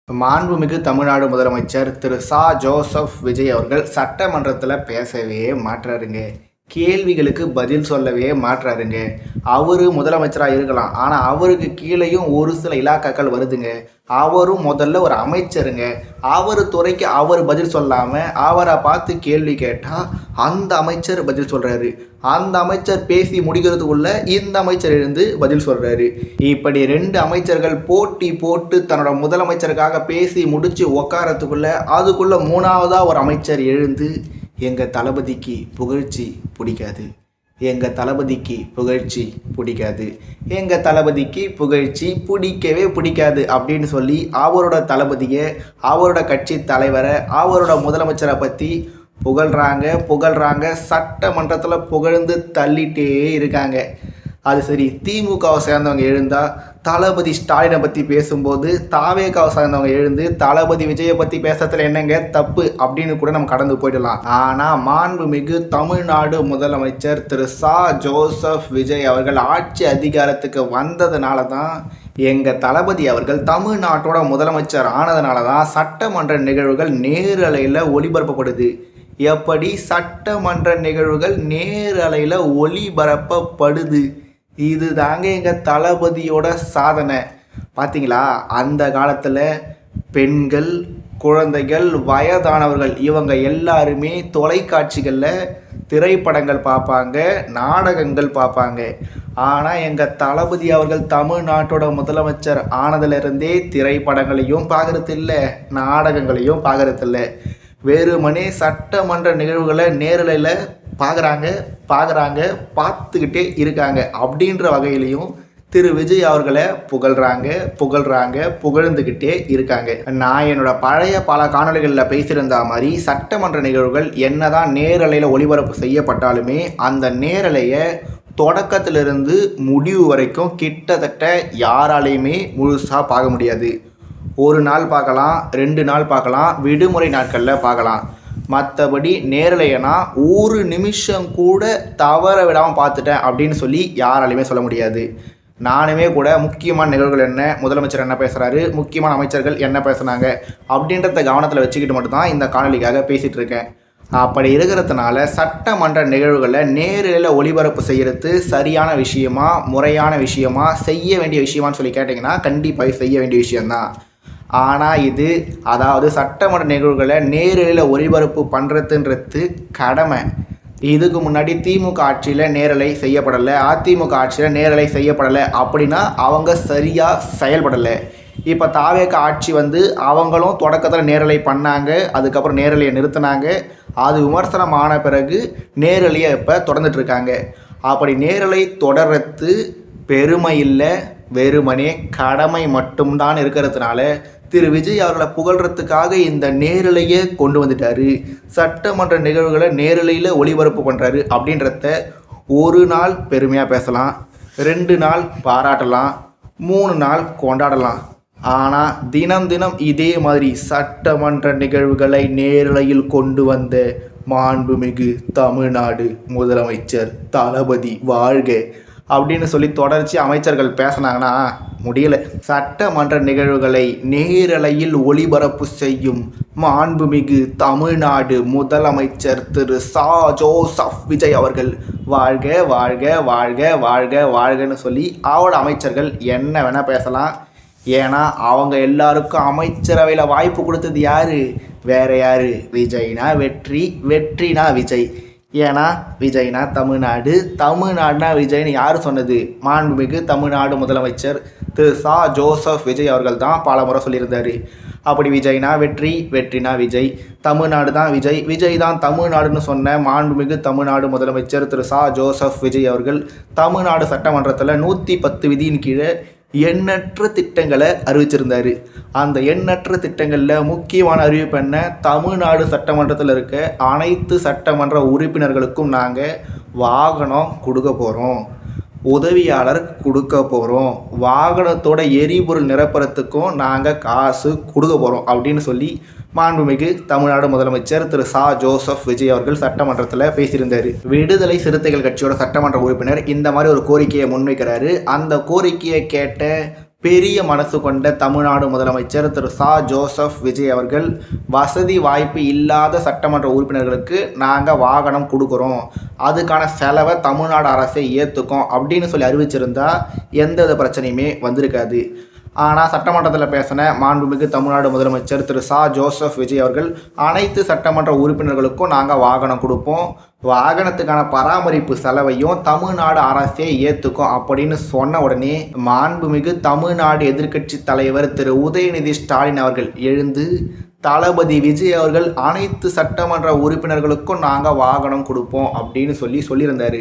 மாண்புமிகு தமிழ்நாடு முதலமைச்சர் திரு ஜோசப் விஜய் அவர்கள் சட்டமன்றத்தில் பேசவே மாட்றாருங்க. கேள்விகளுக்கு பதில் சொல்லவே மாட்றாருங்க. அவரு முதலமைச்சராக இருக்கலாம், ஆனால் அவருக்கு கீழேயும் ஒரு சில இலாக்காக்கள் வருதுங்க. அவரும் முதல்ல ஒரு அமைச்சருங்க. அவர் துறைக்கு அவர் பதில் சொல்லாமல் அவரை பார்த்து கேள்வி கேட்டால் அந்த அமைச்சர் பதில் சொல்கிறாரு. அந்த அமைச்சர் பேசி முடிக்கிறதுக்குள்ள இந்த அமைச்சர் எழுந்து பதில் சொல்கிறாரு. இப்படி ரெண்டு அமைச்சர்கள் போட்டி போட்டு தன்னோட முதலமைச்சருக்காக பேசி முடித்து உக்காரத்துக்குள்ள அதுக்குள்ளே மூணாவதாக ஒரு அமைச்சர் எழுந்து எங்கள் தளபதிக்கு புகழ்ச்சி பிடிக்காது, எங்கள் தளபதிக்கு புகழ்ச்சி பிடிக்காது, எங்கள் தளபதிக்கு புகழ்ச்சி பிடிக்கவே பிடிக்காது அப்படின்னு சொல்லி அவரோட தளபதியை, அவரோட கட்சி தலைவரை, அவரோட முதலமைச்சரை பற்றி புகழ்கிறாங்க. சட்டமன்றத்தில் புகழ்ந்து தள்ளிட்டே இருக்காங்க. அது சரி, திமுகவை சேர்ந்தவங்க எழுந்தால் தளபதி ஸ்டாலினை பற்றி பேசும்போது தாவேகாவை சேர்ந்தவங்க எழுந்து தளபதி விஜயை பற்றி பேசுறதுல என்னங்க தப்பு அப்படின்னு கூட நம்ம கடந்து போயிடலாம். ஆனால் மாண்புமிகு தமிழ்நாடு முதலமைச்சர் திரு ஜோசப் விஜய் அவர்கள் ஆட்சி அதிகாரத்துக்கு வந்ததுனால தான், எங்கள் தளபதி அவர்கள் தமிழ்நாட்டோட முதலமைச்சர் ஆனதுனால தான் சட்டமன்ற நிகழ்வுகள் நேரலையில் ஒளிபரப்பப்படுது. எப்படி சட்டமன்ற நிகழ்வுகள் நேரலையில் ஒளிபரப்பப்படுது? இது தாங்க எங்கள் தளபதியோட சாதனை. பார்த்தீங்களா, அந்த காலத்தில் பெண்கள், குழந்தைகள், வயதானவர்கள் இவங்க எல்லாருமே தொலைக்காட்சிகளில் திரைப்படங்கள் பார்ப்பாங்க, நாடகங்கள் பார்ப்பாங்க. ஆனால் எங்கள் தளபதி அவர்கள் தமிழ்நாட்டோட முதலமைச்சர் ஆனதிலிருந்தே திரைப்படங்களையும் பார்க்கறதில்ல, நாடகங்களையும் பார்க்கறதில்ல. வெறுமனே சட்டமன்ற நிகழ்வுகளை நேரலையில் பார்த்துக்கிட்டே இருக்காங்க. அப்படின்ற வகையிலையும் திரு விஜய் அவர்களை புகழ்ந்துக்கிட்டே இருக்காங்க. நான் என்னோட பழைய பல காணொலிகளில் பேசியிருந்தா மாதிரி சட்டமன்ற நிகழ்வுகள் என்னதான் நேரலையில் ஒளிபரப்பு செய்யப்பட்டாலுமே அந்த நேரலையை தொடக்கத்திலிருந்து முடிவு வரைக்கும் கிட்டத்தட்ட யாராலையுமே முழுசாக பார்க்க முடியாது. ஒரு நாள் பார்க்கலாம், 2 நாள் பார்க்கலாம், விடுமுறை நாட்களில் பார்க்கலாம். மற்றபடி நேரலைனா ஒரு நிமிஷம் கூட தவற விடாமல் பார்த்துட்டேன் அப்படின்னு சொல்லி யாராலையுமே சொல்ல முடியாது. நானுமே கூட முக்கியமான நிகழ்வுகள் என்ன, முதலமைச்சர் என்ன பேசுகிறாரு, முக்கியமான அமைச்சர்கள் என்ன பேசுனாங்க அப்படின்றத கவனத்தில் வச்சுக்கிட்டு மட்டும்தான் இந்த காணொலிக்காக பேசிகிட்டு இருக்கேன். அப்படி இருக்கிறதுனால சட்டமன்ற நிகழ்வுகளை நேரில் ஒளிபரப்பு செய்கிறது சரியான விஷயமா, முறையான விஷயமா, செய்ய வேண்டிய விஷயமானு சொல்லி கேட்டிங்கன்னா கண்டிப்பாக செய்ய வேண்டிய விஷயந்தான். ஆனால் அதாவது சட்டமன்ற நிகழ்வுகளை நேரில் ஒளிபரப்பு பண்ணுறதுன்றது கடமை. இதுக்கு முன்னாடி திமுக ஆட்சியில் நேரலை செய்யப்படலை, அதிமுக ஆட்சியில் நேரலை செய்யப்படலை அப்படின்னா அவங்க சரியாக செயல்படலை. இப்போ தாவேக ஆட்சி அவங்களும் தொடக்கத்தில் நேரலை பண்ணாங்க, அதுக்கப்புறம் நேரலையை நிறுத்தினாங்க. அது விமர்சனமான பிறகு நேரலையை இப்போ தொடர்ந்துட்டுருக்காங்க. அப்படி நேரலை தொடர்றது பெருமை இல்லை, வெறுமனே கடமை மட்டும்தான் இருக்கிறதுனால திரு விஜய் அவர்களை புகழ்கிறதுக்காக இந்த நேரலையை கொண்டு வந்துட்டார். சட்டமன்ற நிகழ்வுகளை நேரலையில் ஒளிபரப்பு பண்ணுறாரு அப்படின்றத ஒரு நாள் பெருமையாக பேசலாம், 2 நாள் பாராட்டலாம், 3 நாள் கொண்டாடலாம். ஆனால் தினம் தினம் இதே மாதிரி சட்டமன்ற நிகழ்வுகளை நேரலையில் கொண்டு வந்த மாண்புமிகு தமிழ்நாடு முதலமைச்சர் தளபதி வாழ்க அப்படின்னு சொல்லி தொடர்ச்சி அமைச்சர்கள் பேசினாங்கன்னா முடியலை. சட்டமன்ற நிகழ்வுகளை நேரலையில் ஒளிபரப்பு செய்யும் மாண்புமிகு தமிழ்நாடு முதலமைச்சர் திரு ஜோசப் விஜய் அவர்கள் வாழ்க வாழ்க வாழ்க வாழ்க வாழ்கன்னு சொல்லி அவரோட அமைச்சர்கள் என்ன வேணால் பேசலாம். ஏன்னா அவங்க எல்லாருக்கும் அமைச்சரவையில் வாய்ப்பு கொடுத்தது யார், வேறு யார்? விஜய்னா வெற்றி, வெற்றினா விஜய். ஏன்னா விஜய்னா தமிழ்நாடு, தமிழ்நாடுனா விஜய்னு யார் சொன்னது? மாண்புமிகு தமிழ்நாடு முதலமைச்சர் திரு ஜோசப் விஜய் அவர்கள் தான் பல முறை சொல்லியிருந்தார். அப்படி விஜய்னா வெற்றி, வெற்றினா விஜய், தமிழ்நாடு தான் விஜய், விஜய் தான் தமிழ்நாடுன்னு சொன்ன மாண்புமிகு தமிழ்நாடு முதலமைச்சர் திரு ஜோசப் விஜய் அவர்கள் தமிழ்நாடு சட்டமன்றத்தில் 110 விதியின் கீழே எண்ணற்ற திட்டங்களை அறிவிச்சிருந்தார். அந்த எண்ணற்ற திட்டங்களில் முக்கியமான அறிவிப்பு என்ன? தமிழ்நாடு சட்டமன்றத்தில் இருக்க அனைத்து சட்டமன்ற உறுப்பினர்களுக்கும் நாங்கள் வாகனம் கொடுக்க போகிறோம், உதவியாளர் கொடுக்க போகிறோம், வாகனத்தோட எரிபொருள் நிரப்புறத்துக்கும் நாங்கள் காசு கொடுக்க போகிறோம் அப்படின்னு சொல்லி மாண்புமிகு தமிழ்நாடு முதலமைச்சர் திரு ஜோசப் விஜய் அவர்கள் சட்டமன்றத்தில் பேசியிருந்தார். விடுதலை சிறுத்தைகள் கட்சியோட சட்டமன்ற உறுப்பினர் இந்த மாதிரி ஒரு கோரிக்கையை முன்வைக்கிறாரு. அந்த கோரிக்கையை கேட்ட பெரிய மனசு கொண்ட தமிழ்நாடு முதலமைச்சர் திரு ச. ஜோசப் விஜய் அவர்கள் வசதி வாய்ப்பு இல்லாத சட்டமன்ற உறுப்பினர்களுக்கு நாங்கள் வாகனம் கொடுக்குறோம், அதுக்கான செலவை தமிழ்நாடு அரசை ஏற்றுக்கும் அப்படின்னு சொல்லி அறிவிச்சிருந்தா எந்தவித பிரச்சனையுமே வந்திருக்காது. ஆனால் சட்டமன்றத்தில் பேசின மாண்புமிகு தமிழ்நாடு முதலமைச்சர் திரு ச. ஜோசப் விஜய் அவர்கள் அனைத்து சட்டமன்ற உறுப்பினர்களுக்கும் நாங்கள் வாகனம் கொடுப்போம், வாகனத்துக்கான பராமரிப்பு செலவையும் தமிழ்நாடு அரசே ஏற்றுக்கும் அப்படின்னு சொன்ன உடனே மாண்புமிகு தமிழ்நாடு எதிர்க்கட்சி தலைவர் திரு உதயநிதி ஸ்டாலின் அவர்கள் எழுந்து தளபதி விஜய் அவர்கள் அனைத்து சட்டமன்ற உறுப்பினர்களுக்கும் நாங்கள் வாகனம் கொடுப்போம் அப்படின்னு சொல்லியிருந்தார்.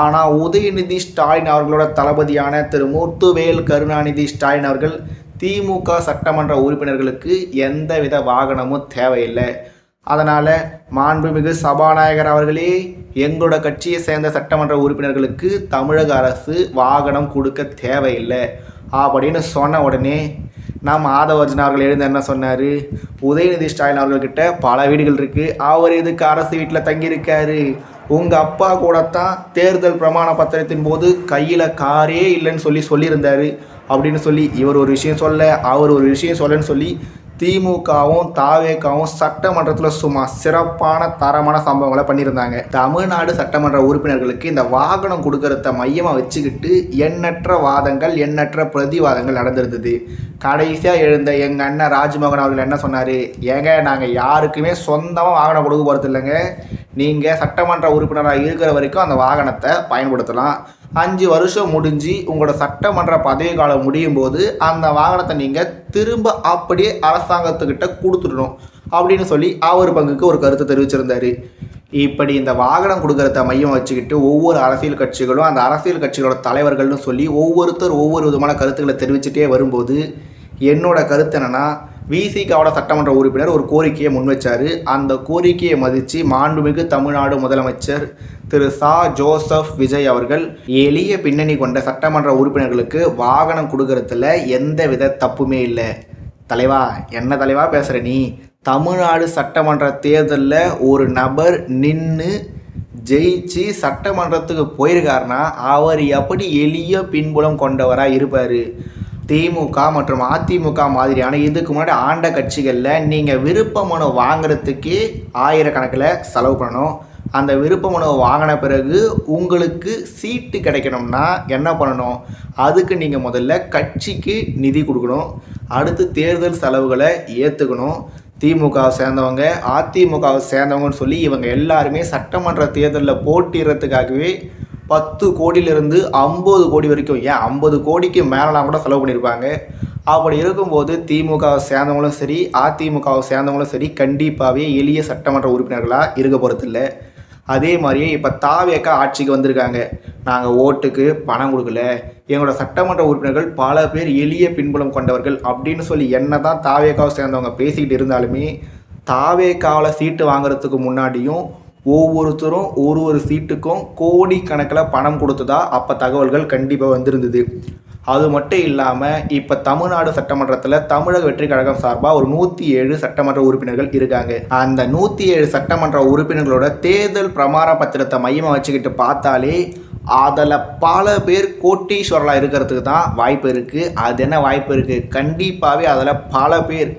ஆனால் உதயநிதி ஸ்டாலின் அவர்களோட தளபதியான திரு முத்துவேல் கருணாநிதி ஸ்டாலின் அவர்கள் திமுக சட்டமன்ற உறுப்பினர்களுக்கு எந்தவித வாகனமும் தேவையில்லை, அதனால் மாண்புமிகு சபாநாயகர் அவர்களே எங்களோட கட்சியை சேர்ந்த சட்டமன்ற உறுப்பினர்களுக்கு தமிழக அரசு வாகனம் கொடுக்க தேவையில்லை அப்படின்னு சொன்ன உடனே நாம் ஆதவர்ஜன் அவர்கள் எழுந்து என்ன சொன்னார், உதயநிதி ஸ்டாலின் அவர்கள்கிட்ட பல வீடுகள் இருக்குது, அவர் எதுக்கு அரசு வீட்டில் தங்கியிருக்காரு, உங்கள் அப்பா கூடத்தான் தேர்தல் பிரமாண பத்திரத்தின் போது கையில் காரே இல்லைன்னு சொல்லியிருந்தார் அப்படின்னு சொல்லி இவர் ஒரு விஷயம் சொல்ல அவர் ஒரு விஷயம் சொல்லன்னு சொல்லி திமுகவும் தாவேகாவும் சட்டமன்றத்தில் சும்மா சிறப்பான தரமான சம்பவங்களை பண்ணியிருந்தாங்க. தமிழ்நாடு சட்டமன்ற உறுப்பினர்களுக்கு இந்த வாகனம் கொடுக்கறத மையமாக வச்சுக்கிட்டு எண்ணற்ற வாதங்கள் எண்ணற்ற பிரதிவாதங்கள் நடந்திருந்தது. கடைசியாக எழுந்த எங்கள் அண்ணன் ராஜ்மோகன் அவர்கள் என்ன சொன்னார், ஏங்க நாங்கள் யாருக்குமே சொந்தமாக வாகனம் கொடுக்க போகிறது இல்லைங்க, நீங்கள் சட்டமன்ற உறுப்பினராக இருக்கிற வரைக்கும் அந்த வாகனத்தை பயன்படுத்தலாம், 5 வருஷம் முடிஞ்சு உங்களோட சட்டமன்ற பதவி காலம் முடியும் போது அந்த வாகனத்தை நீங்கள் திரும்ப அப்படியே அரசாங்கத்துக்கிட்ட கொடுத்துடணும் அப்படின்னு சொல்லி அவர் பங்குக்கு ஒரு கருத்தை தெரிவிச்சிருந்தார். இப்படி இந்த வாகனம் கொடுக்கறத மையம் வச்சுக்கிட்டு ஒவ்வொரு அரசியல் கட்சிகளும் அந்த அரசியல் கட்சிகளோட தலைவர்கள்னு சொல்லி ஒவ்வொருத்தர் ஒவ்வொரு விதமான கருத்துக்களை தெரிவிச்சுட்டே வரும்போது என்னோட கருத்து என்னென்னா, விசிகாவோட சட்டமன்ற உறுப்பினர் ஒரு கோரிக்கையை முன்வச்சார். அந்த கோரிக்கையை மதித்து மாண்புமிகு தமிழ்நாடு முதலமைச்சர் திரு ச. ஜோசப் விஜய் அவர்கள் எளிய பின்னணி கொண்ட சட்டமன்ற உறுப்பினர்களுக்கு வாகனம் கொடுக்கறதுல எந்தவித தப்புமே இல்லை. தலைவா, என்ன தலைவா பேசுகிற நீ? தமிழ்நாடு சட்டமன்ற தேர்தலில் ஒரு நபர் நின்று ஜெயிச்சு சட்டமன்றத்துக்கு போயிருக்காருன்னா அவர் எப்படி எளிய பின்புலம் கொண்டவராக இருப்பார்? திமுக மற்றும் அதிமுக மாதிரியான இதுக்கு முன்னாடி ஆண்ட கட்சிகளில் நீங்கள் விருப்ப மனு வாங்குறதுக்கே ஆயிரக்கணக்கில் செலவு பண்ணணும். அந்த விருப்ப மனு வாங்கின பிறகு உங்களுக்கு சீட்டு கிடைக்கணும்னா என்ன பண்ணணும்? அதுக்கு நீங்கள் முதல்ல கட்சிக்கு நிதி கொடுக்கணும், அடுத்து தேர்தல் செலவுகளை ஏற்றுக்கணும். திமுகவை சேர்ந்தவங்க அதிமுகவை சேர்ந்தவங்கன்னு சொல்லி இவங்க எல்லாருமே சட்டமன்ற தேர்தலில் போட்டிடுறதுக்காகவே 10 கோடியிலிருந்து 50 கோடி வரைக்கும், ஏன் 50 கோடிக்கு மேலாம் கூட செலவு பண்ணியிருப்பாங்க. அப்படி இருக்கும்போது திமுகவை சேர்ந்தவங்களும் சரி அதிமுகவை சேர்ந்தவங்களும் சரி கண்டிப்பாகவே எளிய சட்டமன்ற உறுப்பினர்களாக இருக்க போகிறதில்ல. அதே மாதிரியே இப்போ தாவேக ஆட்சிக்கு வந்திருக்காங்க, நாங்கள் ஓட்டுக்கு பணம் கொடுக்கல, எங்களோட சட்டமன்ற உறுப்பினர்கள் பல பேர் எளிய பின்புலம் கொண்டவர்கள் அப்படின்னு சொல்லி என்ன தான் தாவேகாவை சேர்ந்தவங்க பேசிக்கிட்டு இருந்தாலுமே தாவேகாவில் சீட்டு வாங்குறதுக்கு முன்னாடியும் ஒவ்வொருத்தரும் ஒரு சீட்டுக்கும் கோடிக்கணக்கில் பணம் கொடுத்ததா அப்போ தகவல்கள் கண்டிப்பாக வந்திருந்தது. அது மட்டும் இல்லாமல் இப்போ தமிழ்நாடு சட்டமன்றத்தில் தமிழக வெற்றி கழகம் சார்பாக ஒரு 107 சட்டமன்ற உறுப்பினர்கள் இருக்காங்க. அந்த 107 சட்டமன்ற உறுப்பினர்களோட தேர்தல் பிரமாண பத்திரத்தை மையமாக வச்சுக்கிட்டு பார்த்தாலே அதில் பல பேர் கோட்டீஸ்வரலாக இருக்கிறதுக்கு தான் வாய்ப்பு இருக்குது. அது என்ன வாய்ப்பு இருக்குது? கண்டிப்பாகவே அதில் பல பேர்,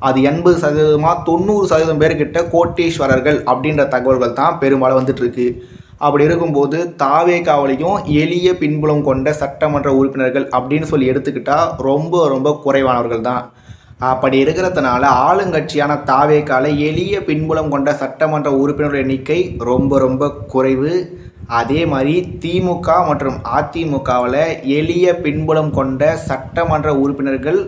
அது 80% 90% பேர்கிட்ட கோட்டீஸ்வரர்கள் அப்படின்ற தகவல்கள் தான் பெரும்பாலும் வந்துட்டுருக்கு. அப்படி இருக்கும்போது தாவேகாவிலையும் எளிய பின்புலம் கொண்ட சட்டமன்ற உறுப்பினர்கள் அப்படின்னு சொல்லி எடுத்துக்கிட்டால் ரொம்ப ரொம்ப குறைவானவர்கள் தான். அப்படி இருக்கிறதுனால ஆளுங்கட்சியான தாவேகாவில் எளிய பின்புலம் கொண்ட சட்டமன்ற உறுப்பினர்கள் எண்ணிக்கை ரொம்ப ரொம்ப குறைவு. அதே மாதிரி திமுக மற்றும் அதிமுகவில் எளிய பின்புலம் கொண்ட சட்டமன்ற உறுப்பினர்கள்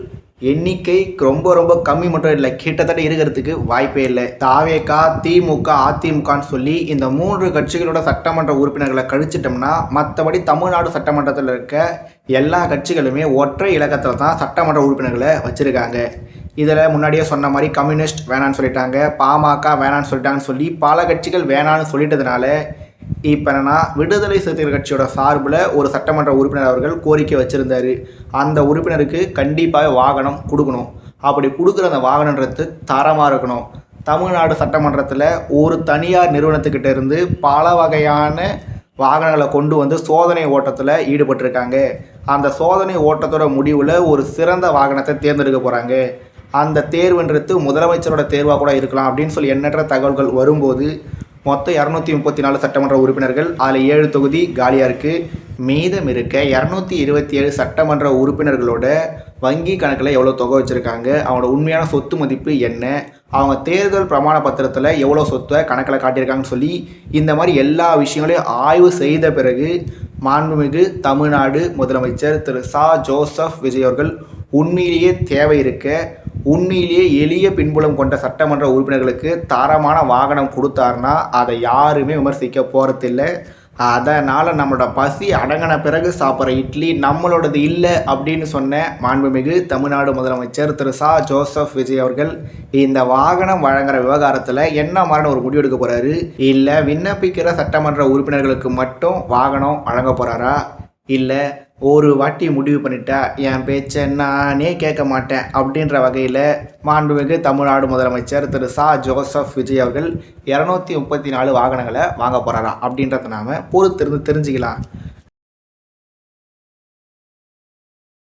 எண்ணிக்கை ரொம்ப ரொம்ப கம்மி மட்டும் இல்லை, கிட்டத்தட்ட இருக்கிறதுக்கு வாய்ப்பே இல்லை. தாவேகா திமுக அதிமுகன்னு சொல்லி இந்த 3 கட்சிகளோட சட்டமன்ற உறுப்பினர்களை கழிச்சிட்டோம்னா மற்றபடி தமிழ்நாடு சட்டமன்றத்தில் இருக்க எல்லா கட்சிகளுமே ஒற்றை இலக்கத்தில் தான் சட்டமன்ற உறுப்பினர்களை வச்சுருக்காங்க. இதில் முன்னாடியே சொன்ன மாதிரி கம்யூனிஸ்ட் வேணான்னு சொல்லிட்டாங்க, பாமக வேணான்னு சொல்லிட்டாங்கன்னு சொல்லி பல கட்சிகள் வேணான்னு சொல்லிட்டதுனால இப்போ என்னன்னா விடுதலை சிறுத்தைகள் கட்சியோட சார்பில் ஒரு சட்டமன்ற உறுப்பினர் அவர்கள் கோரிக்கை வச்சுருந்தார். அந்த உறுப்பினருக்கு கண்டிப்பாக வாகனம் கொடுக்கணும். அப்படி கொடுக்குற அந்த வாகனன்றது தரமாக இருக்கணும். தமிழ்நாடு சட்டமன்றத்தில் ஒரு தனியார் நிறுவனத்துக்கிட்ட இருந்து பல வகையான வாகனங்களை கொண்டு வந்து சோதனை ஓட்டத்தில் ஈடுபட்டிருக்காங்க. அந்த சோதனை ஓட்டத்தோட முடிவில் ஒரு சிறந்த வாகனத்தை தேர்ந்தெடுக்க போகிறாங்க. அந்த தேர்வுன்றது முதலமைச்சரோட தேர்வாக கூட இருக்கலாம் அப்படின்னு சொல்லி எண்ணற்ற தகவல்கள் வரும்போது மொத்தம் 234 சட்டமன்ற உறுப்பினர்கள், அதில் 7 தொகுதி காலியாக இருக்குது. மீதம் இருக்க 227 சட்டமன்ற உறுப்பினர்களோட வங்கி கணக்கில் எவ்வளோ தொகை வச்சுருக்காங்க, அவங்களோட உண்மையான சொத்து மதிப்பு என்ன, அவங்க தேர்தல் பிரமாண பத்திரத்தில் எவ்வளோ சொத்தை கணக்கில் காட்டியிருக்காங்கன்னு சொல்லி இந்த மாதிரி எல்லா விஷயங்களையும் ஆய்வு செய்த பிறகு மாண்புமிகு தமிழ்நாடு முதலமைச்சர் திரு ச. ஜோசப் விஜய் அவர்கள் உண்மையிலேயே தேவை இருக்க, உண்மையிலேயே எளிய பின்புலம் கொண்ட சட்டமன்ற உறுப்பினர்களுக்கு தரமான வாகனம் கொடுத்தாருன்னா அதை யாருமே விமர்சிக்க போகிறதில்லை. அதனால் நம்மளோட பசி அடங்கின பிறகு சாப்பிட்ற இட்லி நம்மளோடது இல்லை அப்படின்னு சொன்ன மாண்புமிகு தமிழ்நாடு முதலமைச்சர் திரு ச. ஜோசப் விஜய் அவர்கள் இந்த வாகனம் வழங்குற விவகாரத்தில் என்ன மாதிரியான ஒரு முடிவு எடுக்க போகிறாரு, இல்லை விண்ணப்பிக்கிற சட்டமன்ற உறுப்பினர்களுக்கு மட்டும் வாகனம் வழங்க போகிறாரா, இல்லை ஒரு வாட்டி முடிவு பண்ணிட்டா என் பேச்சை நானே கேட்க மாட்டேன் அப்படின்ற வகையில் மாண்புமிகு தமிழ்நாடு முதலமைச்சர் திரு ச. ஜோசப் விஜய் அவர்கள் 234 வாகனங்களை வாங்க போகிறாரா அப்படின்றத நாம் பொறுத்திருந்து தெரிஞ்சுக்கலாம்.